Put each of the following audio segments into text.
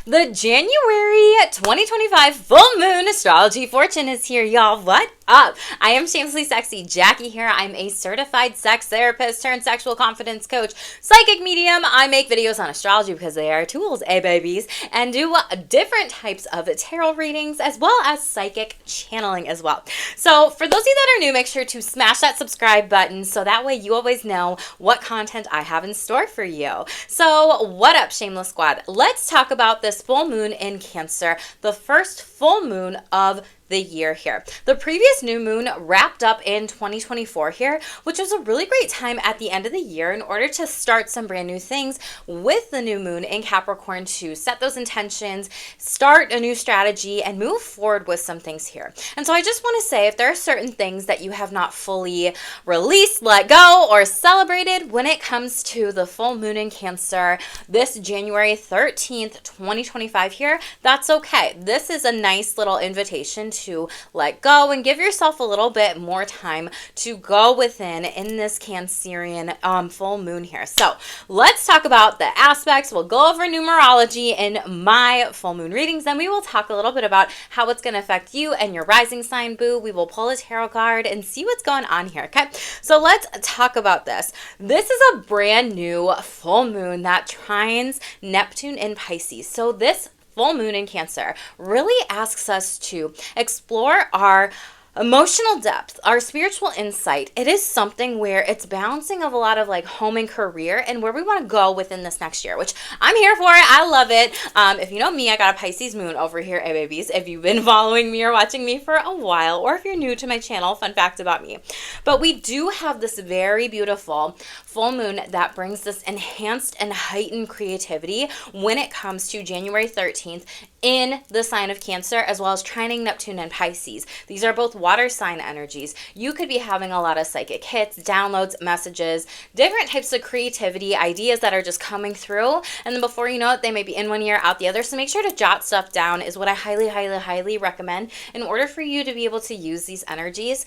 The January 2025 full moon astrology fortune is here, y'all. What up? I am Shamelessly Sexy Jackie here. I'm a certified sex therapist turned sexual confidence coach, psychic medium. I make videos on astrology because they are tools, babies, and do different types of tarot readings as well as psychic channeling as well. So for those of you that are new, make sure to smash that subscribe button so that way you always know what content I have in store for you. So what up, Shameless Squad? Let's talk about this full moon in Cancer, the first full moon of the year here. The previous new moon wrapped up in 2024 here, which was a really great time at the end of the year in order to start some brand new things with the new moon in Capricorn to set those intentions, start a new strategy, and move forward with some things here. And so I just want to say, if there are certain things that you have not fully released, let go, or celebrated when it comes to the full moon in Cancer this January 13th, 2025 here, that's okay. This is a nice little invitation to let go and give yourself a little bit more time to go within in this Cancerian full moon here. So let's talk about the aspects. We'll go over numerology in my full moon readings. Then we will talk a little bit about how it's going to affect you and your rising sign, boo. We will pull a tarot card and see what's going on here. Okay, so let's talk about this. This is a brand new full moon that trines Neptune in Pisces. So this full moon in Cancer really asks us to explore our emotional depth, our spiritual insight. It is something where it's balancing of a lot of like home and career and where we want to go within this next year, which I'm here for it. I love it. If you know me, I got a Pisces moon over here, babies. If you've been following me or watching me for a while, or if you're new to my channel, fun fact about me. But we do have this very beautiful full moon that brings this enhanced and heightened creativity when it comes to January 13th in the sign of Cancer, as well as trining Neptune and Pisces. These are both water sign energies. You could be having a lot of psychic hits, downloads, messages, different types of creativity, ideas that are just coming through. And then before you know it, they may be in one ear, out the other. So make sure to jot stuff down is what I highly, highly, highly recommend in order for you to be able to use these energies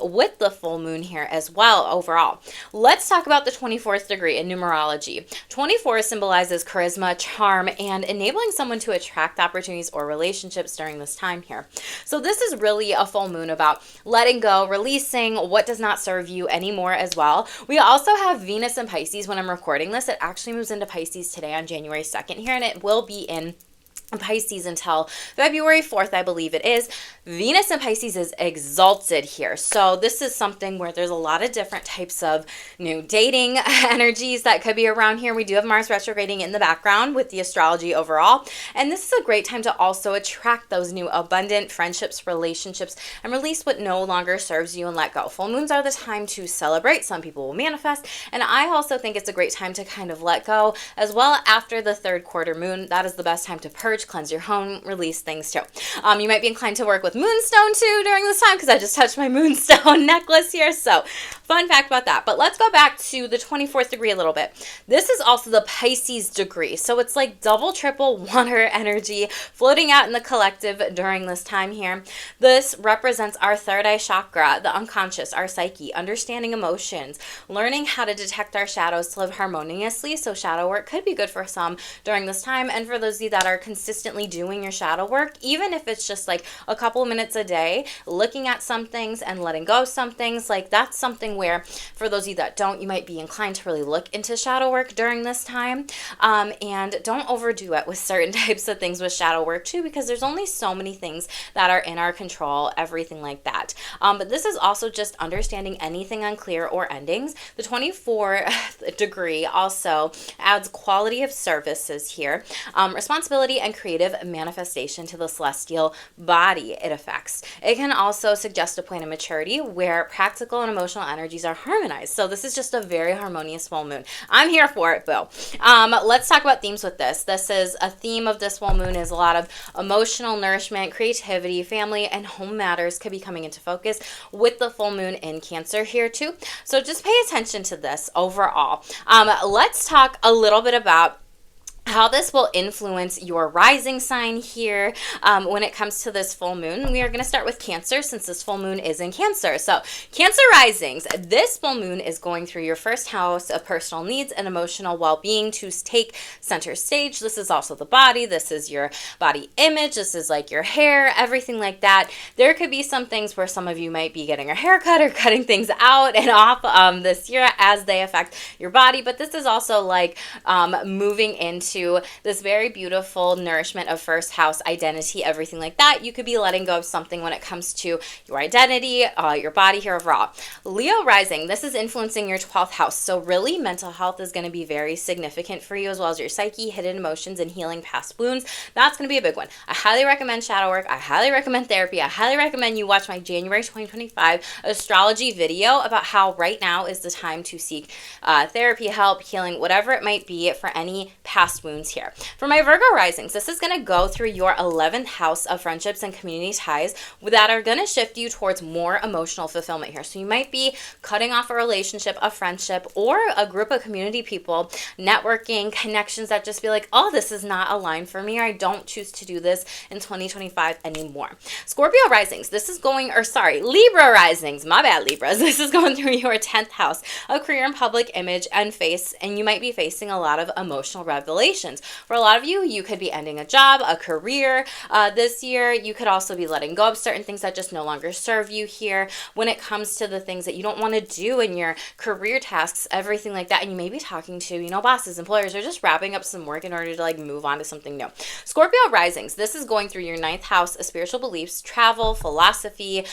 with the full moon here as well overall. Let's talk about the 24th degree in numerology. 24 symbolizes charisma, charm, and enabling someone to attract opportunities or relationships during this time here. So this is really a full moon about letting go, releasing what does not serve you anymore as well. We also have Venus in Pisces when I'm recording this. It actually moves into Pisces today on January 2nd here, and it will be in Pisces until February 4th, I believe it is. Venus in Pisces is exalted here. So this is something where there's a lot of different types of new dating energies that could be around here. We do have Mars retrograding in the background with the astrology overall. And this is a great time to also attract those new abundant friendships, relationships, and release what no longer serves you and let go. Full moons are the time to celebrate. Some people will manifest. And I also think it's a great time to kind of let go as well. After the third quarter moon, that is the best time to purge, cleanse your home, release things too. You might be inclined to work with moonstone too during this time because I just touched my moonstone necklace here. So fun fact about that. But let's go back to the 24th degree a little bit. This is also the Pisces degree. So it's like double, triple water energy floating out in the collective during this time here. This represents our third eye chakra, the unconscious, our psyche, understanding emotions, learning how to detect our shadows to live harmoniously. So shadow work could be good for some during this time. And for those of you that are consistently doing your shadow work, even if it's just like a couple minutes a day, looking at some things and letting go of some things, like that's something where for those of you that don't, you might be inclined to really look into shadow work during this time. And don't overdo it with certain types of things with shadow work too, because there's only so many things that are in our control, everything like that. But this is also just understanding anything unclear or endings. The 24th degree also adds quality of services here, responsibility and creative manifestation to the celestial body it affects. It can also suggest a point of maturity where practical and emotional energies are harmonized. So this is just a very harmonious full moon. I'm here for it, boo. Let's talk about themes with this. This is a theme of this full moon is a lot of emotional nourishment, creativity, family, and home matters could be coming into focus with the full moon in Cancer here too. So just pay attention to this overall. Let's talk a little bit about how this will influence your rising sign here when it comes to this full moon. We are going to start with Cancer since this full moon is in Cancer. So Cancer risings, this full moon is going through your first house of personal needs and emotional well-being to take center stage. This is also the body. This is your body image. This is like your hair, everything like that. There could be some things where some of you might be getting a haircut or cutting things out and off this year as they affect your body. But this is also like moving into this very beautiful nourishment of first house identity, everything like that. You could be letting go of something when it comes to your identity, your body here overall. Leo rising, this is influencing your 12th house. So really mental health is going to be very significant for you, as well as your psyche, hidden emotions, and healing past wounds. That's going to be a big one. I highly recommend shadow work. I highly recommend therapy. I highly recommend you watch my January 2025 astrology video about how right now is the time to seek therapy, help, healing, whatever it might be for any past wounds here. For my Virgo risings, this is going to go through your 11th house of friendships and community ties that are going to shift you towards more emotional fulfillment here. So you might be cutting off a relationship, a friendship, or a group of community people, networking, connections that just be like, oh, this is not aligned for me, or I don't choose to do this in 2025 anymore. Scorpio risings, this is going, or sorry, Libra risings, my bad Libras, this is going through your 10th house of career and public image and face, and you might be facing a lot of emotional revelations. For a lot of you, you could be ending a job, a career this year. You could also be letting go of certain things that just no longer serve you here when it comes to the things that you don't want to do in your career tasks, everything like that. And you may be talking to, bosses, employers, or just wrapping up some work in order to like move on to something new. Scorpio risings, this is going through your 9th house of spiritual beliefs, travel, philosophy.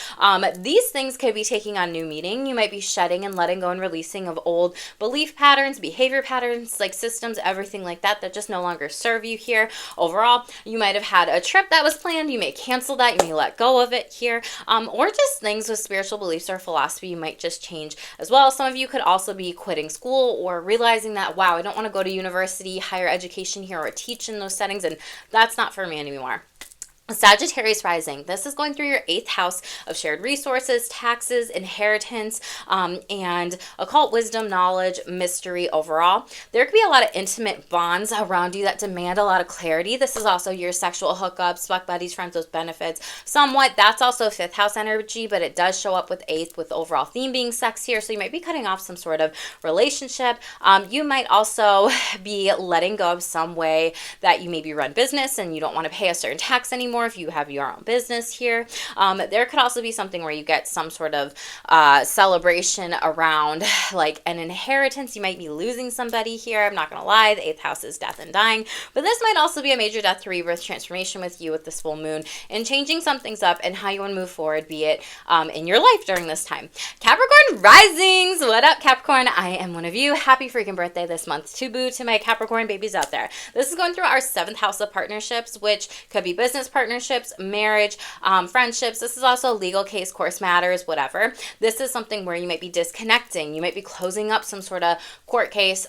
These things could be taking on new meaning. You might be shedding and letting go and releasing of old belief patterns, behavior patterns, like systems, everything like that just no longer serve you here. Overall, you might have had a trip that was planned. You may cancel that. You may let go of it here. Or just things with spiritual beliefs or philosophy you might just change as well. Some of you could also be quitting school or realizing that, wow, I don't want to go to university, higher education here, or teach in those settings, and that's not for me anymore. Sagittarius Rising, this is going through your 8th house of shared resources, taxes, inheritance, and occult wisdom, knowledge, mystery overall. There could be a lot of intimate bonds around you that demand a lot of clarity. This is also your sexual hookups, fuck buddies, friends with benefits, somewhat. That's also 5th house energy, but it does show up with 8th, with the overall theme being sex here. So you might be cutting off some sort of relationship. You might also be letting go of some way that you maybe run business and you don't want to pay a certain tax anymore if you have your own business here. There could also be something where you get some sort of celebration around like an inheritance. You might be losing somebody here. I'm not going to lie. The 8th house is death and dying, but this might also be a major death to rebirth transformation with you with this full moon and changing some things up and how you want to move forward, be it in your life during this time. Capricorn risings. What up, Capricorn? I am one of you. Happy freaking birthday this month to boo to my Capricorn babies out there. This is going through our 7th house of partnerships, which could be business partnerships, marriage, friendships. This is also legal case, course matters, whatever. This is something where you might be disconnecting. You might be closing up some sort of court case,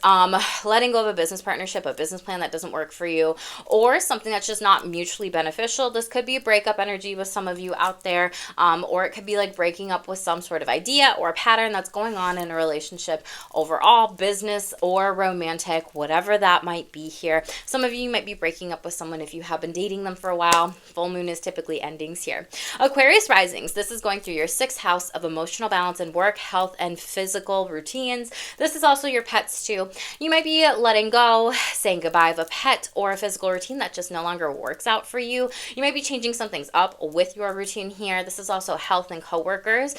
letting go of a business partnership, a business plan that doesn't work for you, or something that's just not mutually beneficial. This could be a breakup energy with some of you out there, or it could be like breaking up with some sort of idea or pattern that's going on in a relationship overall, business or romantic, whatever that might be here. Some of you might be breaking up with someone if you have been dating them for a while. Full moon is typically endings here. Aquarius risings, this is going through your 6th house of emotional balance and work, health, and physical routines. This is also your pets too. You might be letting go, saying goodbye of a pet or a physical routine that just no longer works out for you. You might be changing some things up with your routine here. This is also health and coworkers.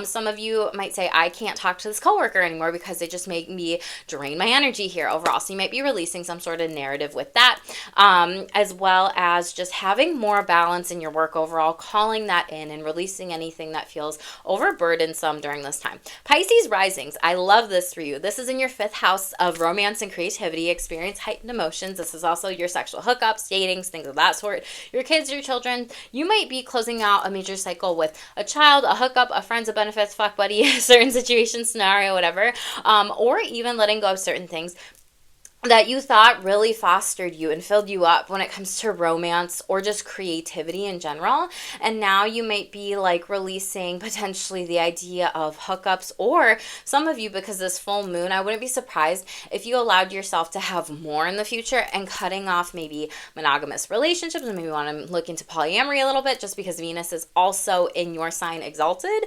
Some of you might say, I can't talk to this coworker anymore because they just make me drain my energy here overall. So you might be releasing some sort of narrative with that, as well as just having more balance in your work overall, calling that in and releasing anything that feels overburdensome during this time. Pisces risings, I love this for you. This is in your 5th house of romance and creativity, experience heightened emotions. This is also your sexual hookups, datings, things of that sort. Your kids, your children. You might be closing out a major cycle with a child, a hookup, a friends, a benefits, fuck buddy, a certain situation, scenario, whatever, or even letting go of certain things that you thought really fostered you and filled you up when it comes to romance or just creativity in general. And now you might be like releasing potentially the idea of hookups, or some of you, because this full moon, I wouldn't be surprised if you allowed yourself to have more in the future and cutting off maybe monogamous relationships, and maybe want to look into polyamory a little bit, just because Venus is also in your sign exalted.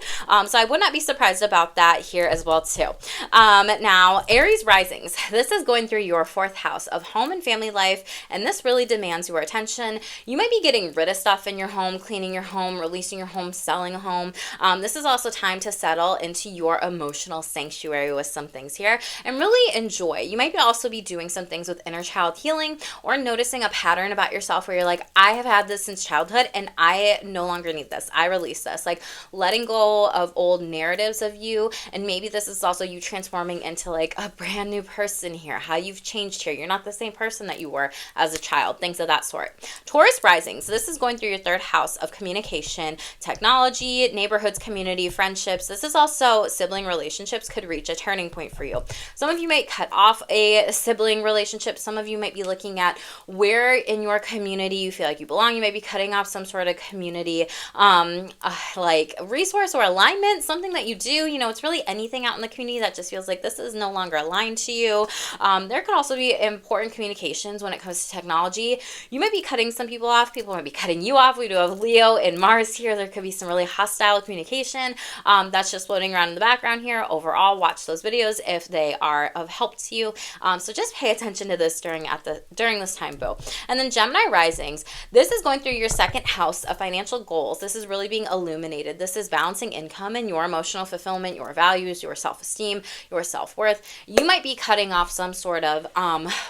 So I would not be surprised about that here as well too. Now, Aries risings, this is going through your fourth house of home and family life, and this really demands your attention. You might be getting rid of stuff in your home, cleaning your home, releasing your home, selling a home. This is also time to settle into your emotional sanctuary with some things here and really enjoy. You might also be doing some things with inner child healing, or noticing a pattern about yourself where you're like, I have had this since childhood and I no longer need this. I release this. Like letting go of old narratives of you, and maybe this is also you transforming into like a brand new person here, how you've changed here. You're not the same person that you were as a child, things of that sort. Taurus rising. So this is going through your third house of communication, technology, neighborhoods, community, friendships. This is also sibling relationships could reach a turning point for you. Some of you might cut off a sibling relationship. Some of you might be looking at where in your community you feel like you belong. You might be cutting off some sort of community like resource or alignment, something that you do. You know, it's really anything out in the community that just feels like this is no longer aligned to you. There could also be important communications when it comes to technology. You might be cutting some people off. People might be cutting you off. We do have Leo and Mars here. There could be some really hostile communication that's just floating around in the background here. Overall, watch those videos if they are of help to you. So just pay attention to this during this time, boo. And then Gemini risings. This is going through your second house of financial goals. This is really being illuminated. This is balancing income and your emotional fulfillment, your values, your self-esteem, your self-worth. You might be cutting off some sort of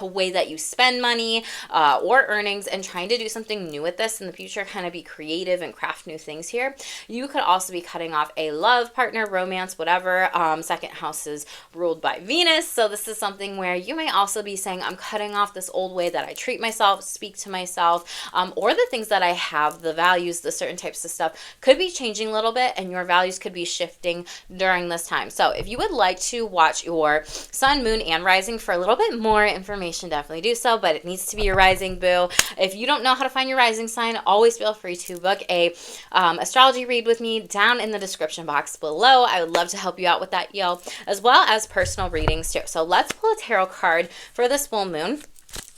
way that you spend money or earnings, and trying to do something new with this in the future, kind of be creative and craft new things here. You could also be cutting off a love, partner, romance, whatever. Second house is ruled by Venus. So this is something where you might also be saying, I'm cutting off this old way that I treat myself, speak to myself, or the things that I have, the values, the certain types of stuff could be changing a little bit, and your values could be shifting during this time. So if you would like to watch your sun, moon, and rising for a little bit more information, definitely do so, but it needs to be your rising, boo. If you don't know how to find your rising sign, always feel free to book a astrology read with me down in the description box below. I would love to help you out with that, yo, as well as personal readings too. So let's pull a tarot card for this full moon.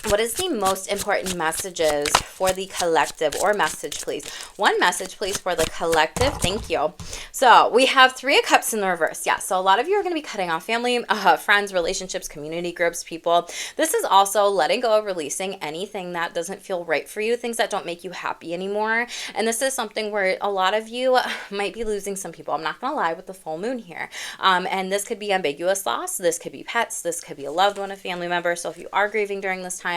What is the most important messages for the collective, or message, please? One message, please, for the collective. Thank you. So we have Three of Cups in the reverse. Yeah, so a lot of you are going to be cutting off family, friends, relationships, community groups, people. This is also letting go of releasing anything that doesn't feel right for you, things that don't make you happy anymore. And this is something where a lot of you might be losing some people. I'm not going to lie, with the full moon here. And this could be ambiguous loss. This could be pets. This could be a loved one, a family member. So if you are grieving during this time,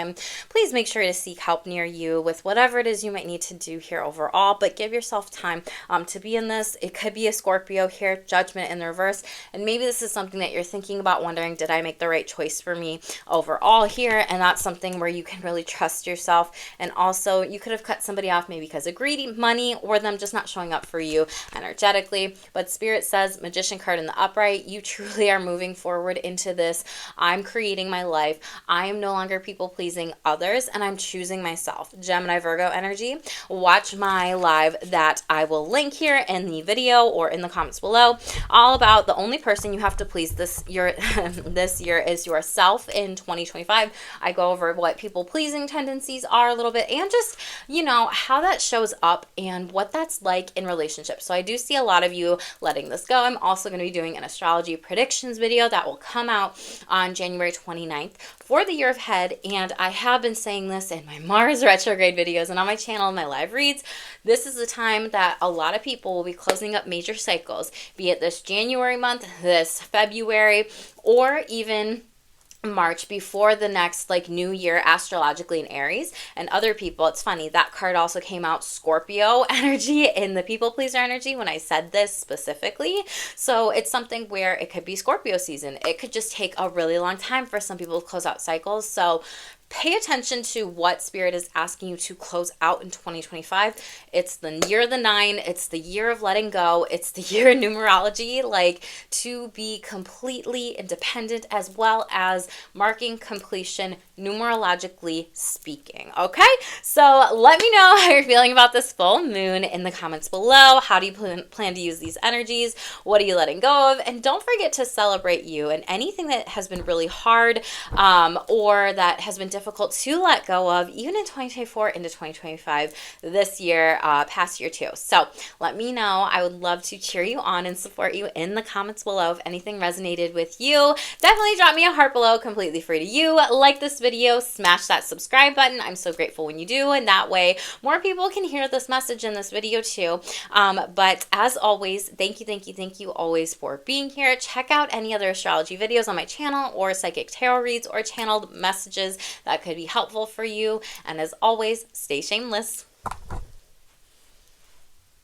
please make sure to seek help near you with whatever it is you might need to do here overall, but give yourself time to be in this. It could be a Scorpio here, judgment in the reverse, and maybe this is something that you're thinking about, wondering, did I make the right choice for me overall here? And that's something where you can really trust yourself. And also, you could have cut somebody off maybe because of greedy money, or them just not showing up for you energetically. But Spirit says, Magician card in the upright, you truly are moving forward into this. I'm creating my life. I am no longer people pleasing others, and I'm choosing myself. Gemini Virgo energy. Watch my live that I will link here in the video or in the comments below, all about the only person you have to please this year this year is yourself in 2025. I go over what people pleasing tendencies are a little bit, and just, you know, how that shows up and what that's like in relationships. So I do see a lot of you letting this go. I'm also going to be doing an astrology predictions video that will come out on January 29th for the year ahead, and I have been saying this in my Mars retrograde videos and on my channel and my live reads. This is the time that a lot of people will be closing up major cycles, be it this January month, this February, or even March, before the next like new year astrologically in Aries. And other people, it's funny, that card also came out Scorpio energy in the people pleaser energy when I said this specifically. So it's something where it could be Scorpio season. It could just take a really long time for some people to close out cycles. So pay attention to what Spirit is asking you to close out in 2025. It's the year of the 9. It's the year of letting go. It's the year of numerology, like to be completely independent as well as marking completion numerologically speaking. Okay, so let me know how you're feeling about this full moon in the comments below. How do you plan to use these energies? What are you letting go of? And don't forget to celebrate you and anything that has been really hard or that has been difficult to let go of, even in 2024 into 2025 this year, past year too. So let me know. I would love to cheer you on and support you in the comments below. If anything resonated with you, definitely drop me a heart below, completely free to you. Like this video, smash that subscribe button. I'm so grateful when you do, and that way more people can hear this message in this video too. But as always, thank you always for being here. Check out any other astrology videos on my channel or psychic tarot reads or channeled messages that could be helpful for you. And as always, stay shameless.